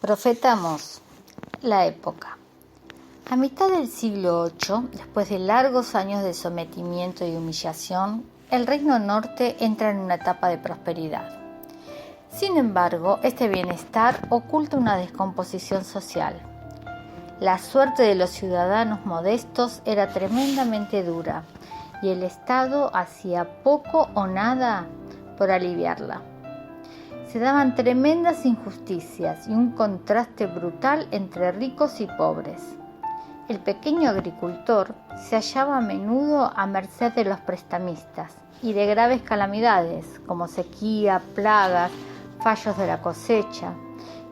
Profeta Amós. La época. A mitad del siglo VIII, después de largos años de sometimiento y humillación, el Reino Norte entra en una etapa de prosperidad. Sin embargo, este bienestar oculta una descomposición social. La suerte de los ciudadanos modestos era tremendamente dura y el Estado hacía poco o nada por aliviarla. Se daban tremendas injusticias y un contraste brutal entre ricos y pobres. El pequeño agricultor se hallaba a menudo a merced de los prestamistas y de graves calamidades como sequía, plagas, fallos de la cosecha,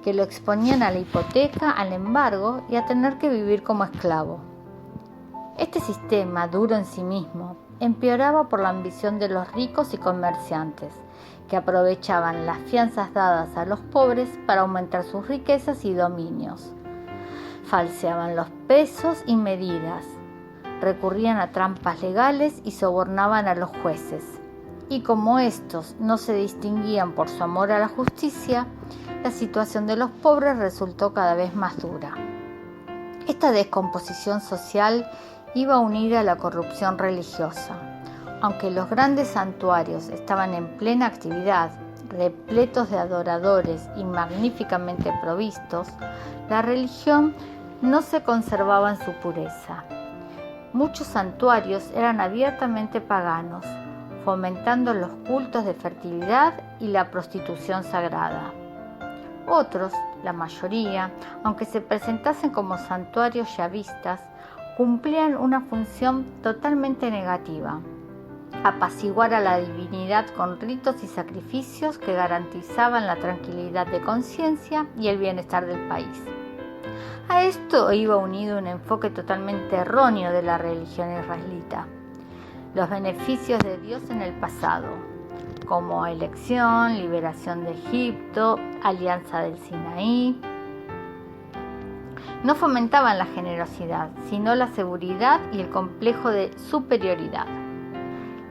que lo exponían a la hipoteca, al embargo y a tener que vivir como esclavo. Este sistema, duro en sí mismo, empeoraba por la ambición de los ricos y comerciantes, que aprovechaban las fianzas dadas a los pobres para aumentar sus riquezas y dominios. Falseaban los pesos y medidas, recurrían a trampas legales y sobornaban a los jueces. Y como estos no se distinguían por su amor a la justicia, la situación de los pobres resultó cada vez más dura. Esta descomposición social iba unida a la corrupción religiosa. Aunque los grandes santuarios estaban en plena actividad, repletos de adoradores y magníficamente provistos, la religión no se conservaba en su pureza. Muchos santuarios eran abiertamente paganos, fomentando los cultos de fertilidad y la prostitución sagrada. Otros, la mayoría, aunque se presentasen como santuarios yavistas, cumplían una función totalmente negativa: apaciguar a la divinidad con ritos y sacrificios que garantizaban la tranquilidad de conciencia y el bienestar del país. A esto iba unido un enfoque totalmente erróneo de la religión israelita: los beneficios de Dios en el pasado, como elección, liberación de Egipto, alianza del Sinaí. No fomentaban la generosidad, sino la seguridad y el complejo de superioridad.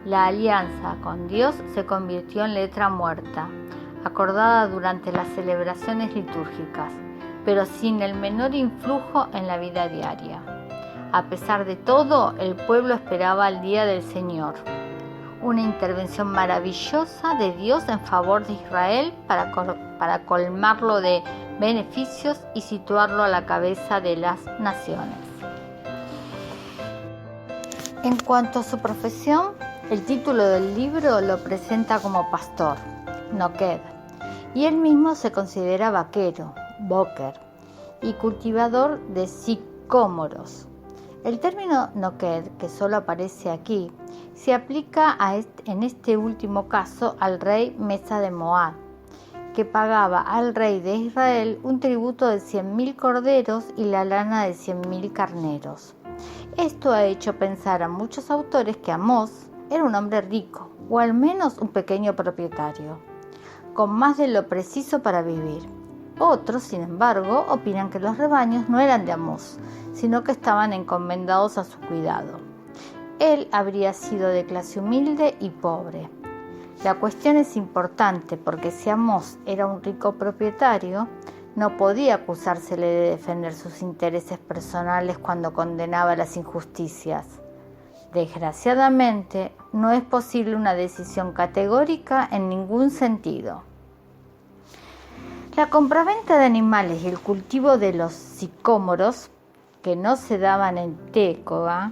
La alianza con Dios se convirtió en letra muerta, acordada durante las celebraciones litúrgicas, pero sin el menor influjo en la vida diaria. A pesar de todo, el pueblo esperaba el día del Señor, una intervención maravillosa de Dios en favor de Israel para colmarlo de beneficios y situarlo a la cabeza de las naciones. En cuanto a su profesión, el título del libro lo presenta como pastor, Noked, y él mismo se considera vaquero, Boker, y cultivador de sicómoros. El término Noked, que solo aparece aquí, se aplica en este último caso al rey Mesa de Moab, que pagaba al rey de Israel un tributo de 100.000 corderos y la lana de 100.000 carneros. Esto ha hecho pensar a muchos autores que Amós era un hombre rico, o al menos un pequeño propietario, con más de lo preciso para vivir. Otros, sin embargo, opinan que los rebaños no eran de Amós, sino que estaban encomendados a su cuidado. Él habría sido de clase humilde y pobre. La cuestión es importante porque si Amós era un rico propietario, no podía acusársele de defender sus intereses personales cuando condenaba las injusticias. Desgraciadamente, no es posible una decisión categórica en ningún sentido. La compraventa de animales y el cultivo de los sicómoros, que no se daban en Tecoa,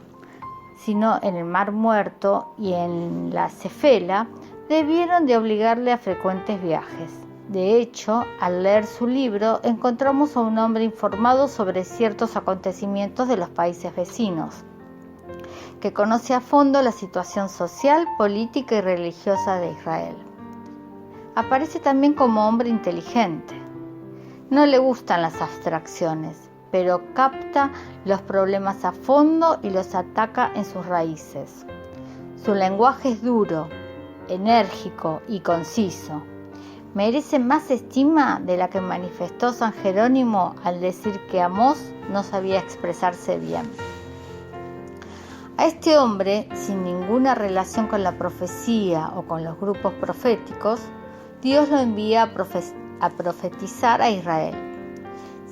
sino en el Mar Muerto y en la Cefela, debieron de obligarle a frecuentes viajes. De hecho, al leer su libro, encontramos a un hombre informado sobre ciertos acontecimientos de los países vecinos, que conoce a fondo la situación social, política y religiosa de Israel. Aparece también como hombre inteligente. No le gustan las abstracciones, pero capta los problemas a fondo y los ataca en sus raíces. Su lenguaje es duro, enérgico y conciso. Merece más estima de la que manifestó San Jerónimo al decir que Amós no sabía expresarse bien. A este hombre, sin ninguna relación con la profecía o con los grupos proféticos, Dios lo envía a profetizar a Israel.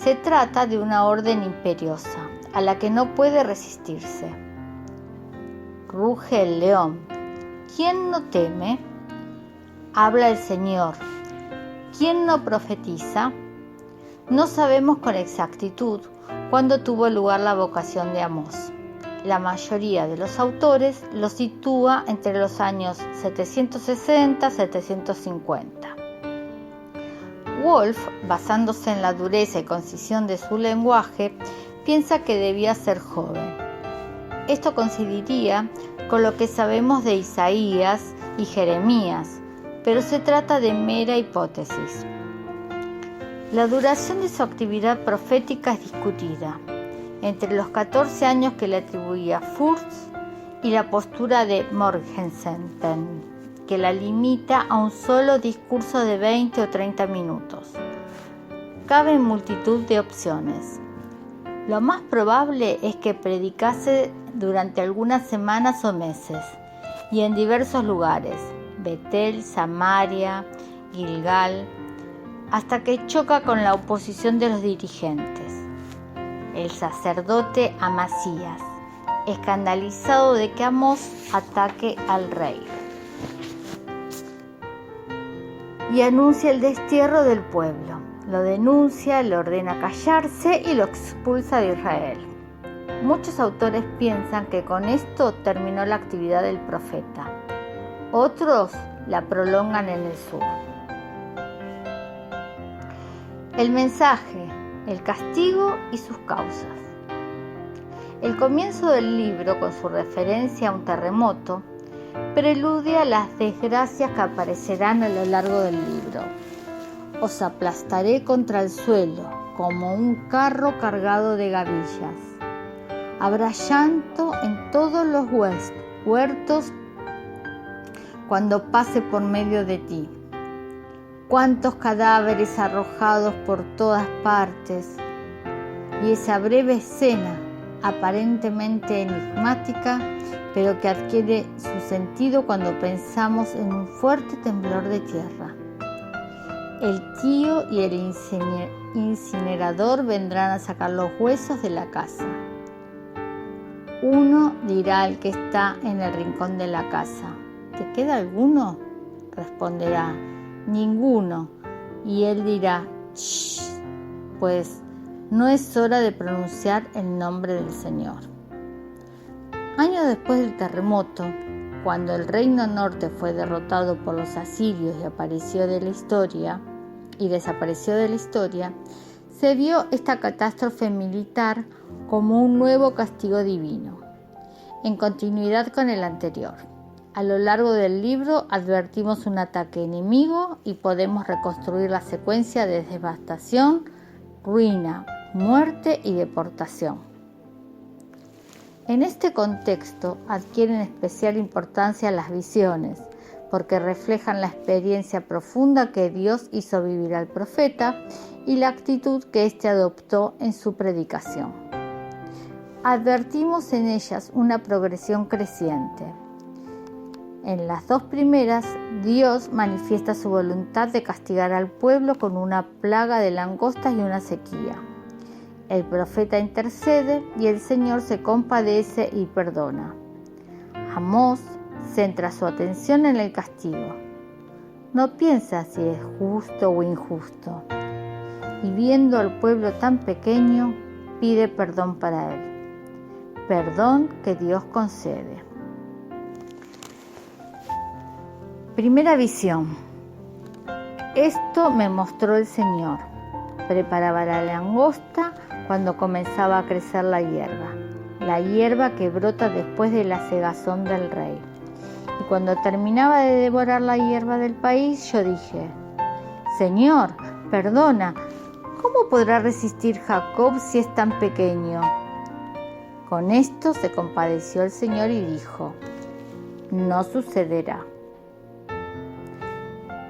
Se trata de una orden imperiosa, a la que no puede resistirse. Ruge el león. ¿Quién no teme? Habla el Señor. ¿Quién no profetiza? No sabemos con exactitud cuándo tuvo lugar la vocación de Amós. La mayoría de los autores lo sitúa entre los años 760 y 750. Wolf, basándose en la dureza y concisión de su lenguaje, piensa que debía ser joven. Esto coincidiría con lo que sabemos de Isaías y Jeremías, pero se trata de mera hipótesis. La duración de su actividad profética es discutida, entre los 14 años que le atribuía Furth y la postura de Morgenstern, que la limita a un solo discurso de 20 o 30 minutos. Caben multitud de opciones. Lo más probable es que predicase durante algunas semanas o meses, y en diversos lugares, Betel, Samaria, Gilgal, hasta que choca con la oposición de los dirigentes. El sacerdote Amasías, escandalizado de que Amós ataque al rey, y anuncia el destierro del pueblo. Lo denuncia, le ordena callarse y lo expulsa de Israel. Muchos autores piensan que con esto terminó la actividad del profeta. Otros la prolongan en el sur. El mensaje, el castigo y sus causas. El comienzo del libro, con su referencia a un terremoto, preludia las desgracias que aparecerán a lo largo del libro. Os aplastaré contra el suelo, como un carro cargado de gavillas. Habrá llanto en todos los huertos cuando pase por medio de ti. Cuántos cadáveres arrojados por todas partes. Y esa breve escena, aparentemente enigmática, pero que adquiere su sentido cuando pensamos en un fuerte temblor de tierra. El tío y el incinerador vendrán a sacar los huesos de la casa. Uno dirá al que está en el rincón de la casa: ¿te queda alguno? Responderá: ninguno. Y él dirá: shh, pues no es hora de pronunciar el nombre del Señor. Años después del terremoto, cuando el reino norte fue derrotado por los asirios y desapareció de la historia, se vio esta catástrofe militar como un nuevo castigo divino, en continuidad con el anterior. A lo largo del libro advertimos un ataque enemigo y podemos reconstruir la secuencia de devastación, ruina, muerte y deportación. En este contexto adquieren especial importancia las visiones, porque reflejan la experiencia profunda que Dios hizo vivir al profeta y la actitud que éste adoptó en su predicación. Advertimos en ellas una progresión creciente. En las dos primeras, Dios manifiesta su voluntad de castigar al pueblo con una plaga de langostas y una sequía. El profeta intercede y el Señor se compadece y perdona. Amós centra su atención en el castigo. No piensa si es justo o injusto. Y viendo al pueblo tan pequeño, pide perdón para él. Perdón que Dios concede. Primera visión. Esto me mostró el Señor. Preparaba la langosta cuando comenzaba a crecer la hierba que brota después de la cegazón del rey. Y cuando terminaba de devorar la hierba del país, yo dije: Señor, perdona, ¿cómo podrá resistir Jacob si es tan pequeño? Con esto se compadeció el Señor y dijo: no sucederá.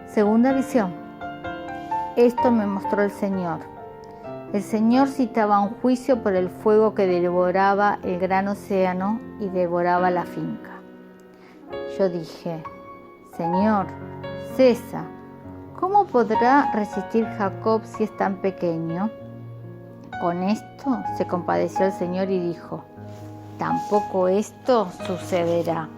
Segunda visión. Esto me mostró el Señor. El Señor citaba un juicio por el fuego que devoraba el gran océano y devoraba la finca. Yo dije: Señor, cesa. ¿Cómo podrá resistir Jacob si es tan pequeño? Con esto se compadeció el Señor y dijo: tampoco esto sucederá.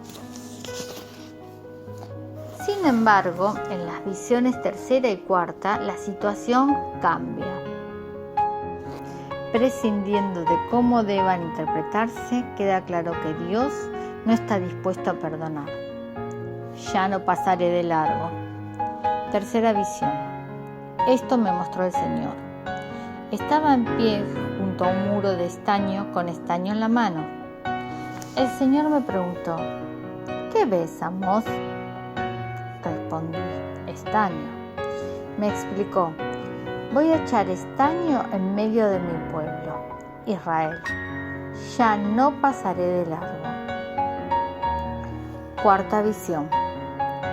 Sin embargo, en las visiones tercera y cuarta, la situación cambia. Prescindiendo de cómo deban interpretarse, queda claro que Dios no está dispuesto a perdonar. Ya no pasaré de largo. Tercera visión. Esto me mostró el Señor. Estaba en pie junto a un muro de estaño con estaño en la mano. El Señor me preguntó: ¿qué ves, Amós? Respondí: estaño. Me explicó: voy a echar estaño en medio de mi pueblo, Israel. Ya no pasaré de largo. Cuarta visión.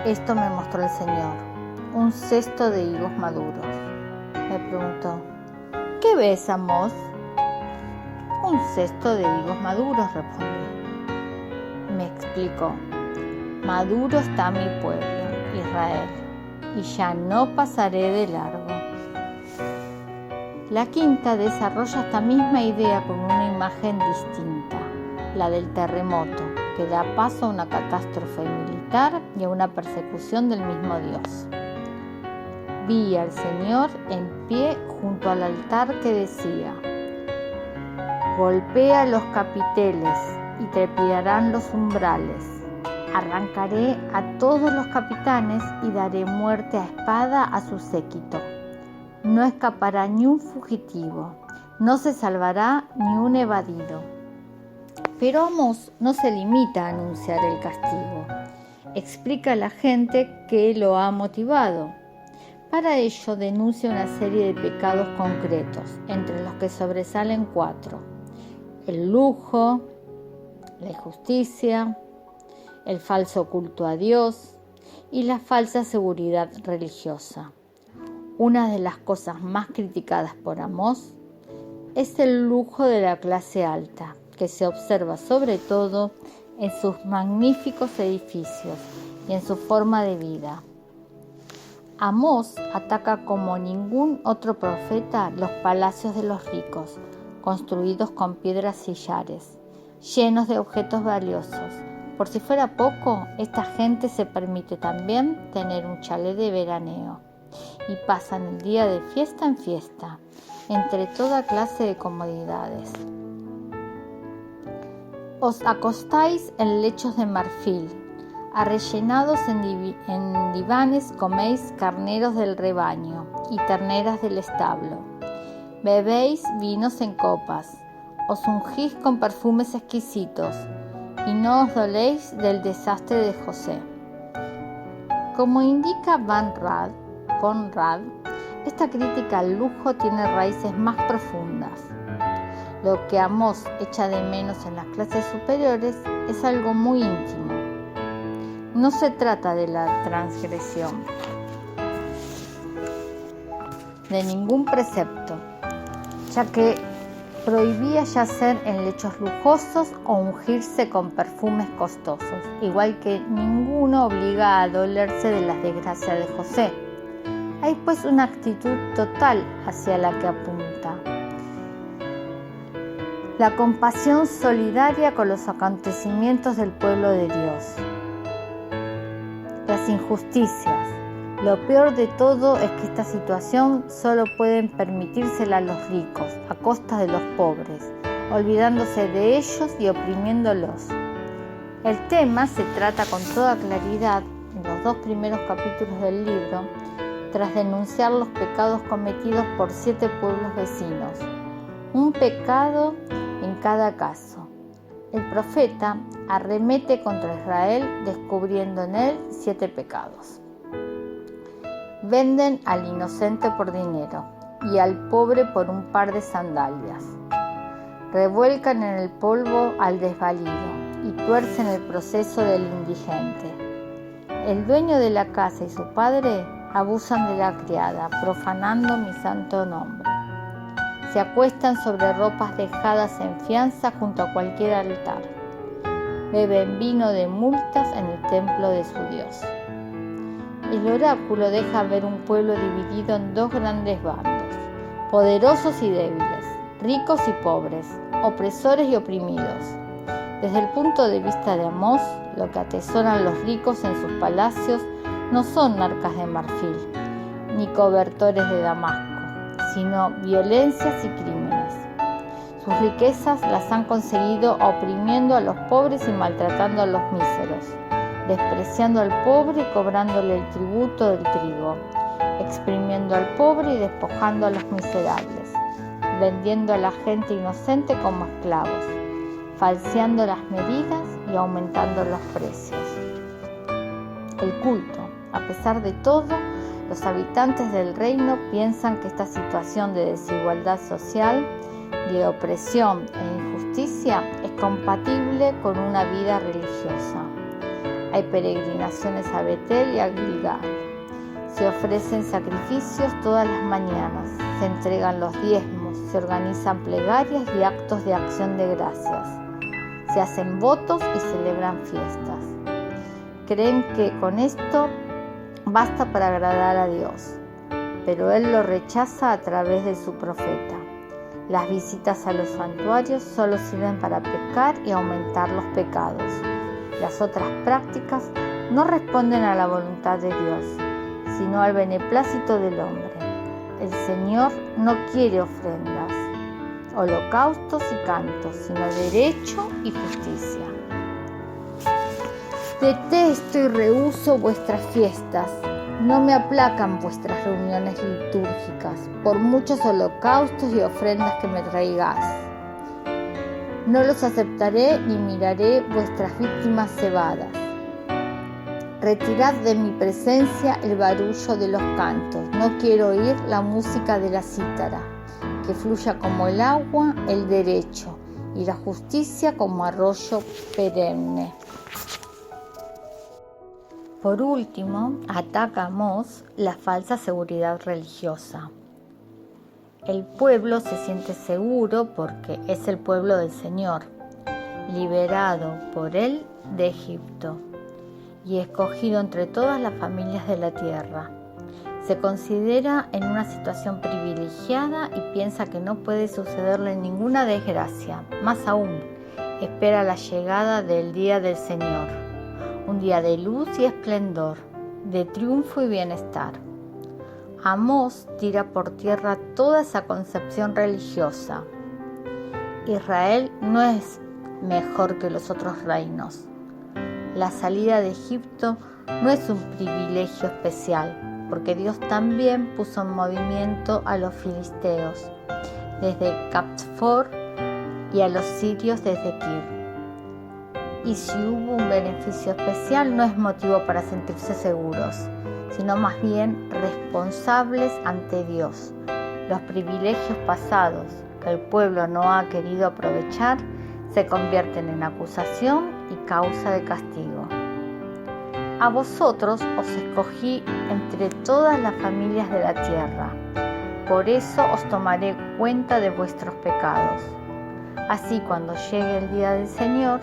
Esto me mostró el Señor: un cesto de higos maduros. Me preguntó: ¿qué ves, Amós? Un cesto de higos maduros, respondí. Me explicó: maduro está mi pueblo, Israel, y ya no pasaré de largo. La quinta desarrolla esta misma idea con una imagen distinta, la del terremoto, que da paso a una catástrofe militar y a una persecución del mismo Dios. Vi al Señor en pie junto al altar que decía: golpea los capiteles y trepidarán los umbrales. Arrancaré a todos los capitanes y daré muerte a espada a su séquito. No escapará ni un fugitivo, no se salvará ni un evadido. Pero Amós no se limita a anunciar el castigo. Explica a la gente qué lo ha motivado. Para ello denuncia una serie de pecados concretos, entre los que sobresalen 4: el lujo, la injusticia, el falso culto a Dios y la falsa seguridad religiosa. Una de las cosas más criticadas por Amós es el lujo de la clase alta, que se observa sobre todo en sus magníficos edificios y en su forma de vida. Amós ataca como ningún otro profeta los palacios de los ricos, construidos con piedras sillares, llenos de objetos valiosos. Por si fuera poco, esta gente se permite también tener un chalet de veraneo y pasan el día de fiesta en fiesta, entre toda clase de comodidades. Os acostáis en lechos de marfil, arrellenados en divanes coméis carneros del rebaño y terneras del establo. Bebéis vinos en copas, os ungís con perfumes exquisitos y no os doléis del desastre de José. Como indica Conrad, esta crítica al lujo tiene raíces más profundas. Lo que Amós echa de menos en las clases superiores es algo muy íntimo. No se trata de la transgresión de ningún precepto, ya que prohibía yacer en lechos lujosos o ungirse con perfumes costosos, igual que ninguno obliga a dolerse de las desgracias de José. Hay pues una actitud total hacia la que apunta: la compasión solidaria con los acontecimientos del pueblo de Dios. Las injusticias. Lo peor de todo es que esta situación solo pueden permitírsela los ricos a costa de los pobres, olvidándose de ellos y oprimiéndolos. El tema se trata con toda claridad en los 2 primeros capítulos del libro, tras denunciar los pecados cometidos por 7 pueblos vecinos, un pecado en cada caso. El profeta arremete contra Israel descubriendo en él 7 pecados. Venden al inocente por dinero y al pobre por un par de sandalias. Revuelcan en el polvo al desvalido y tuercen el proceso del indigente. El dueño de la casa y su padre abusan de la criada, profanando mi santo nombre. Se acuestan sobre ropas dejadas en fianza junto a cualquier altar. Beben vino de multas en el templo de su Dios. El oráculo deja ver un pueblo dividido en 2 grandes bandos, poderosos y débiles, ricos y pobres, opresores y oprimidos. Desde el punto de vista de Amós, lo que atesoran los ricos en sus palacios no son arcas de marfil, ni cobertores de damasco, sino violencias y crímenes. Sus riquezas las han conseguido oprimiendo a los pobres y maltratando a los míseros, despreciando al pobre y cobrándole el tributo del trigo, exprimiendo al pobre y despojando a los miserables, vendiendo a la gente inocente como esclavos, falseando las medidas y aumentando los precios. El culto. A pesar de todo, los habitantes del reino piensan que esta situación de desigualdad social, de opresión e injusticia es compatible con una vida religiosa. Hay peregrinaciones a Betel y a Gilgal. Se ofrecen sacrificios todas las mañanas, se entregan los diezmos, se organizan plegarias y actos de acción de gracias. Se hacen votos y celebran fiestas. Creen que con esto basta para agradar a Dios, pero Él lo rechaza a través de su profeta. Las visitas a los santuarios solo sirven para pecar y aumentar los pecados. Las otras prácticas no responden a la voluntad de Dios, sino al beneplácito del hombre. El Señor no quiere ofrendas, holocaustos y cantos, sino derecho y justicia. Detesto y rehúso vuestras fiestas. No me aplacan vuestras reuniones litúrgicas, por muchos holocaustos y ofrendas que me traigáis. No los aceptaré ni miraré vuestras víctimas cebadas. Retirad de mi presencia el barullo de los cantos. No quiero oír la música de la cítara. Que fluya como el agua el derecho y la justicia como arroyo perenne. Por último, ataca Amós la falsa seguridad religiosa. El pueblo se siente seguro porque es el pueblo del Señor, liberado por Él de Egipto y escogido entre todas las familias de la tierra. Se considera en una situación privilegiada y piensa que no puede sucederle ninguna desgracia. Más aún, espera la llegada del día del Señor, un día de luz y esplendor, de triunfo y bienestar. Amós tira por tierra toda esa concepción religiosa. Israel no es mejor que los otros reinos. La salida de Egipto no es un privilegio especial, porque Dios también puso en movimiento a los filisteos desde Capsfor y a los sirios desde Kir. Y si hubo un beneficio especial, no es motivo para sentirse seguros, sino más bien responsables ante Dios. Los privilegios pasados que el pueblo no ha querido aprovechar se convierten en acusación y causa de castigo. A vosotros os escogí entre todas las familias de la tierra, por eso os tomaré cuenta de vuestros pecados. Así, cuando llegue el día del Señor,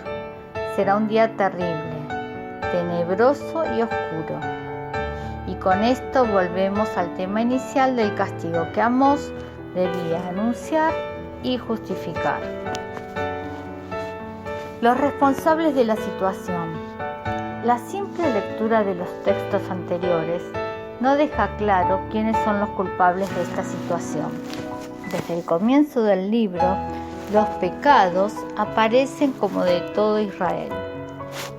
será un día terrible, tenebroso y oscuro. Y con esto volvemos al tema inicial del castigo que Amós debía anunciar y justificar. Los responsables de la situación. La simple lectura de los textos anteriores no deja claro quiénes son los culpables de esta situación. Desde el comienzo del libro, los pecados aparecen como de todo Israel.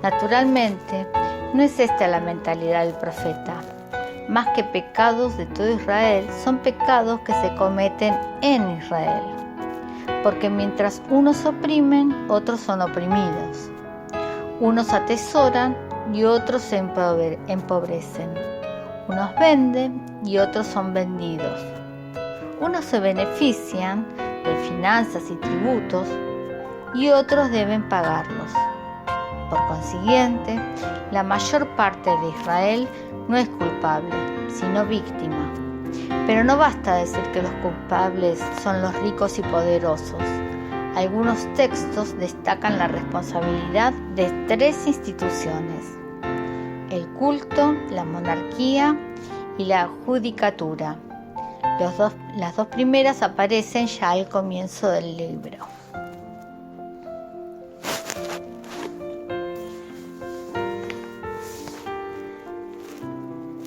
Naturalmente, no es esta la mentalidad del profeta. Más que pecados de todo Israel, son pecados que se cometen en Israel. Porque mientras unos oprimen, otros son oprimidos. Unos atesoran y otros se empobrecen. Unos venden y otros son vendidos. Unos se benefician de finanzas y tributos y otros deben pagarlos. Por consiguiente, la mayor parte de Israel no es culpable, sino víctima. Pero no basta decir que los culpables son los ricos y poderosos. Algunos textos destacan la responsabilidad de 3 instituciones: el culto, la monarquía y la judicatura. Las dos primeras aparecen ya al comienzo del libro.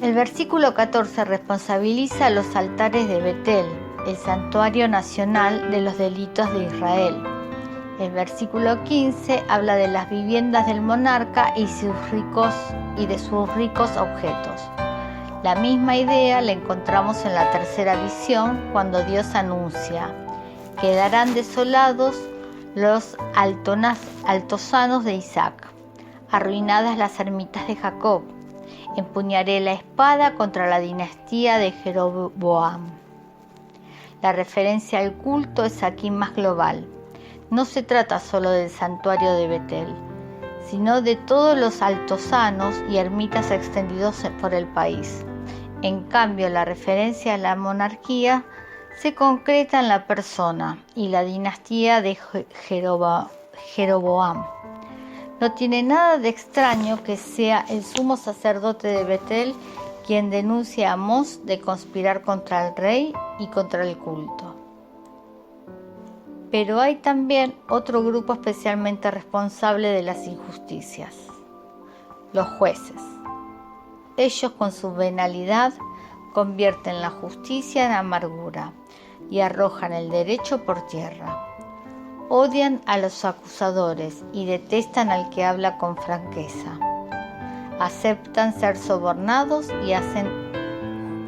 El versículo 14 responsabiliza a los altares de Betel, el santuario nacional de los delitos de Israel. El versículo 15 habla de las viviendas del monarca y de sus ricos objetos. La misma idea la encontramos en la tercera visión cuando Dios anuncia: quedarán desolados los altosanos de Isaac, arruinadas las ermitas de Jacob. Empuñaré la espada contra la dinastía de Jeroboam. La referencia al culto es aquí más global. No se trata solo del santuario de Betel, sino de todos los altosanos y ermitas extendidos por el país. En cambio, la referencia a la monarquía se concreta en la persona y la dinastía de Jeroboam. No tiene nada de extraño que sea el sumo sacerdote de Betel quien denuncia a Amós de conspirar contra el rey y contra el culto. Pero hay también otro grupo especialmente responsable de las injusticias: los jueces. Ellos, con su venalidad, convierten la justicia en amargura y arrojan el derecho por tierra. Odian a los acusadores y detestan al que habla con franqueza. Aceptan ser sobornados y hacen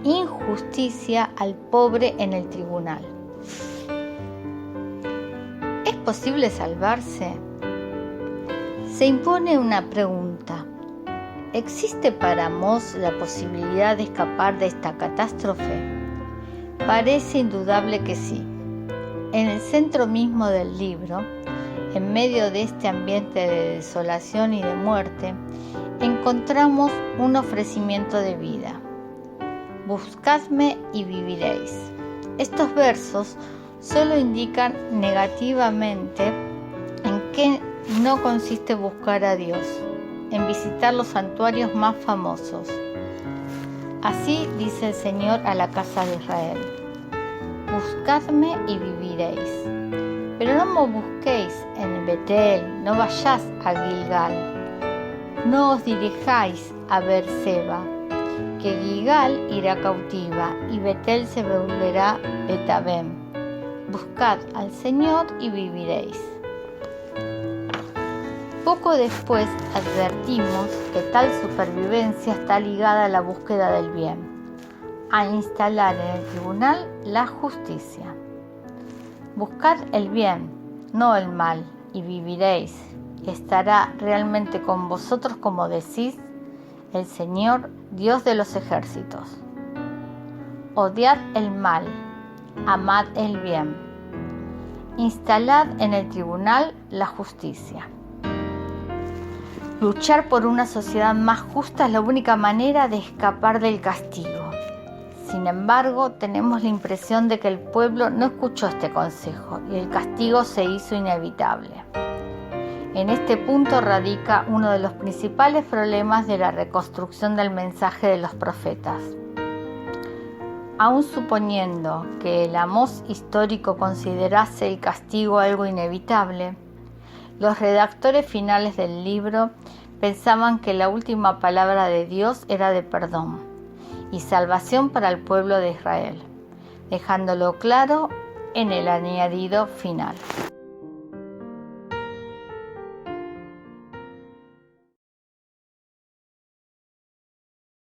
injusticia al pobre en el tribunal. ¿Es posible salvarse? Se impone una pregunta. ¿Existe para Amós la posibilidad de escapar de esta catástrofe? Parece indudable que sí. En el centro mismo del libro, en medio de este ambiente de desolación y de muerte, encontramos un ofrecimiento de vida. Buscadme y viviréis. Estos versos solo indican negativamente en qué no consiste buscar a Dios, en visitar los santuarios más famosos. Así dice el Señor a la casa de Israel: buscadme y viviréis. Pero no me busquéis en Betel, no vayáis a Gilgal, no os dirijáis a Beerseba, que Gilgal irá cautiva y Betel se volverá Betabem. Buscad al Señor y viviréis. Poco después advertimos que tal supervivencia está ligada a la búsqueda del bien, a instalar en el tribunal la justicia. Buscad el bien, no el mal, y viviréis. Estará realmente con vosotros, como decís, el Señor, Dios de los ejércitos. Odiad el mal, amad el bien. Instalad en el tribunal la justicia. Luchar por una sociedad más justa es la única manera de escapar del castigo. Sin embargo, tenemos la impresión de que el pueblo no escuchó este consejo y el castigo se hizo inevitable. En este punto radica uno de los principales problemas de la reconstrucción del mensaje de los profetas. Aun suponiendo que el Amós histórico considerase el castigo algo inevitable, los redactores finales del libro pensaban que la última palabra de Dios era de perdón y salvación para el pueblo de Israel, dejándolo claro en el añadido final.